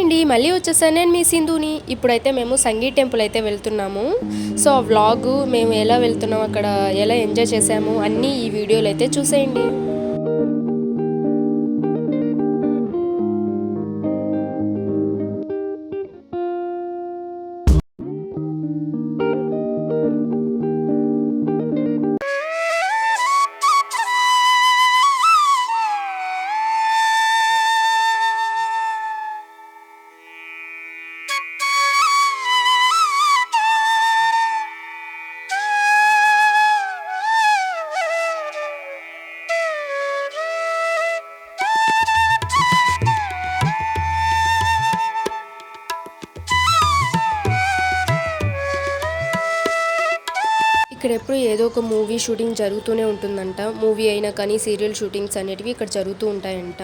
అండి, మళ్ళీ వచ్చేసాను నేను మీ సింధుని. ఇప్పుడైతే మేము సంగీ టెంపుల్ అయితే వెళ్తున్నాము. సో ఆ వ్లాగు మేము ఎలా వెళ్తున్నాము, అక్కడ ఎలా ఎంజాయ్ చేసాము అన్నీ ఈ వీడియోలో అయితే చూసేయండి. ఇక్కడ ఎప్పుడు ఏదో ఒక మూవీ షూటింగ్ జరుగుతూనే ఉంటుందంట. మూవీ అయినా కానీ సీరియల్ షూటింగ్స్ అనేటివి ఇక్కడ జరుగుతూ ఉంటాయంట.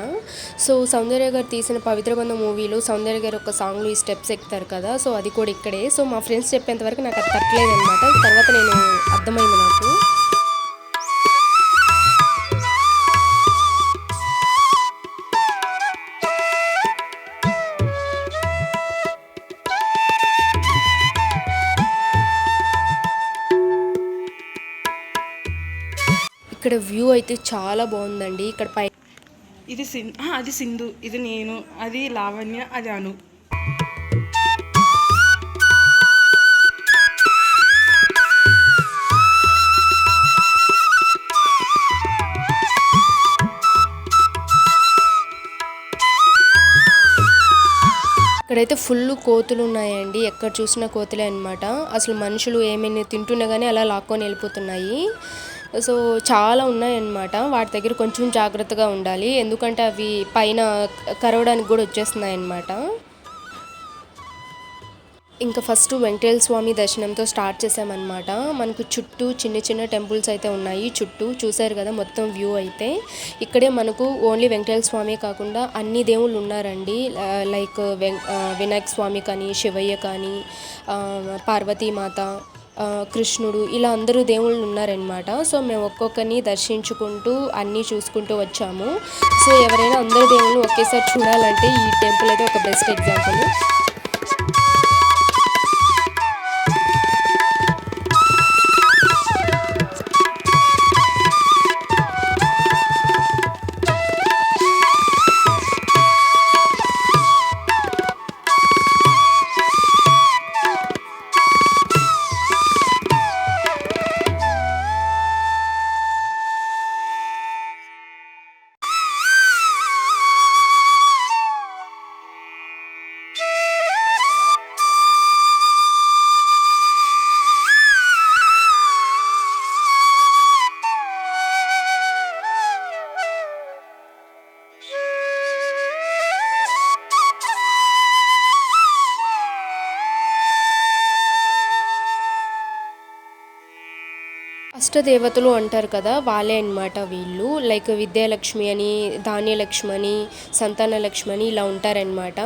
సో సౌందర్య గారు తీసిన పవిత్ర బంధం మూవీలో సౌందర్య గారు ఒక సాంగ్లో ఈ స్టెప్స్ ఎక్కుతారు కదా, సో అది కూడా ఇక్కడే. సో మా ఫ్రెండ్స్ చెప్పేంత వరకు నాకు అది తట్టలేదు అనమాట. తర్వాత నేను అర్థమైంది నాకు. ఇక్కడ వ్యూ అయితే చాలా బాగుందండి. ఇక్కడ పై ఇది అది సింధు, ఇది నేను, అది లావణ్య, అది అను. ఇక్కడైతే ఫుల్ కోతులు ఉన్నాయండి. ఎక్కడ చూసినా కోతులే అనమాట. అసలు మనుషులు ఏమైనా తింటున్నా కానీ అలా లాక్కొని వెళ్ళిపోతున్నాయి. సో చాలా ఉన్నాయన్నమాట. వాటి దగ్గర కొంచెం జాగ్రత్తగా ఉండాలి, ఎందుకంటే అవి పైన కరవడానికి కూడా వచ్చేస్తున్నాయి అన్నమాట. ఇంకా ఫస్ట్ వెంకటేశ్వర స్వామి దర్శనంతో స్టార్ట్ చేసామన్నమాట. మనకు చుట్టూ చిన్న చిన్న టెంపుల్స్ అయితే ఉన్నాయి. చుట్టూ చూసారు కదా మొత్తం వ్యూ అయితే. ఇక్కడే మనకు ఓన్లీ వెంకటేశ్వర స్వామి కాకుండా అన్ని దేవుళ్ళు ఉన్నారండి. లైక్ వినాయక స్వామి కానీ, శివయ్య కానీ, పార్వతీమాత, కృష్ణుడు, ఇలా అందరూ దేవుళ్ళు ఉన్నారనమాట. సో మేము ఒక్కొక్కరిని దర్శించుకుంటూ అన్నీ చూసుకుంటూ వచ్చాము. సో ఎవరైనా అందరు దేవుళ్ళు ఒకేసారి చూడాలంటే ఈ టెంపుల్ అయితే ఒక బెస్ట్ ఎగ్జాంపుల్. అష్టదేవతలు అంటారు కదా, వాళ్ళే అనమాట వీళ్ళు. లైక్ విద్యాలక్ష్మి అని, ధాన్యలక్ష్మి అని, సంతాన లక్ష్మి అని ఇలా ఉంటారనమాట.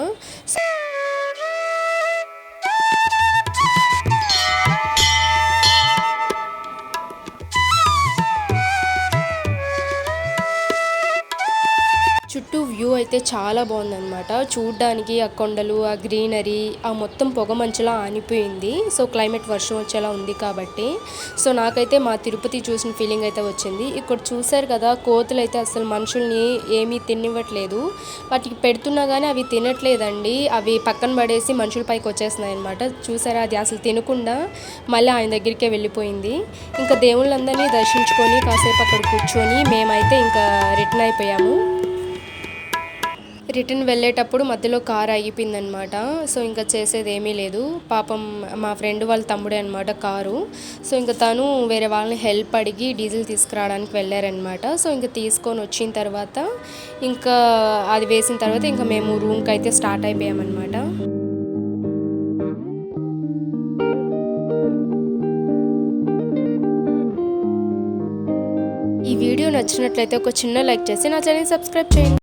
చుట్టూ వ్యూ అయితే చాలా బాగుందన్నమాట. చూడ్డానికి ఆ కొండలు, ఆ గ్రీనరీ, ఆ మొత్తం పొగ మంచులా ఆనిపోయింది. సో క్లైమేట్ వర్షం వచ్చేలా ఉంది కాబట్టి. సో నాకైతే మా తిరుపతి చూసిన ఫీలింగ్ అయితే వచ్చింది. ఇక్కడ చూసారు కదా, కోతులు అయితే అసలు మనుషుల్ని ఏమీ తినివ్వట్లేదు. వాటికి పెడుతున్నా కానీ అవి తినట్లేదండి. అవి పక్కన పడేసి మనుషుల పైకి వచ్చేస్తున్నాయి అనమాట. చూసారా, అది అసలు తినకుండా మళ్ళీ ఆయన దగ్గరికే వెళ్ళిపోయింది. ఇంకా దేవుళ్ళందరినీ దర్శించుకొని కాసేపు అక్కడ కూర్చొని మేమైతే ఇంకా రిటర్న్ అయిపోయాము. రిటర్న్ వెళ్ళేటప్పుడు మధ్యలో కార్ ఆగిపోయిందనమాట. సో ఇంకా చేసేది ఏమీ లేదు. పాపం మా ఫ్రెండ్ వాళ్ళ తమ్ముడే అనమాట కారు. సో ఇంకా తను వేరే వాళ్ళని హెల్ప్ అడిగి డీజిల్ తీసుకురావడానికి వెళ్ళారనమాట. సో ఇంకా తీసుకొని వచ్చిన తర్వాత ఇంకా అది వేసిన తర్వాత ఇంకా మేము రూమ్కి అయితే స్టార్ట్ అయిపోయామన్నమాట. ఈ వీడియో నచ్చినట్లయితే ఒక చిన్న లైక్ చేసి నా ఛానల్ సబ్స్క్రైబ్ చేయండి.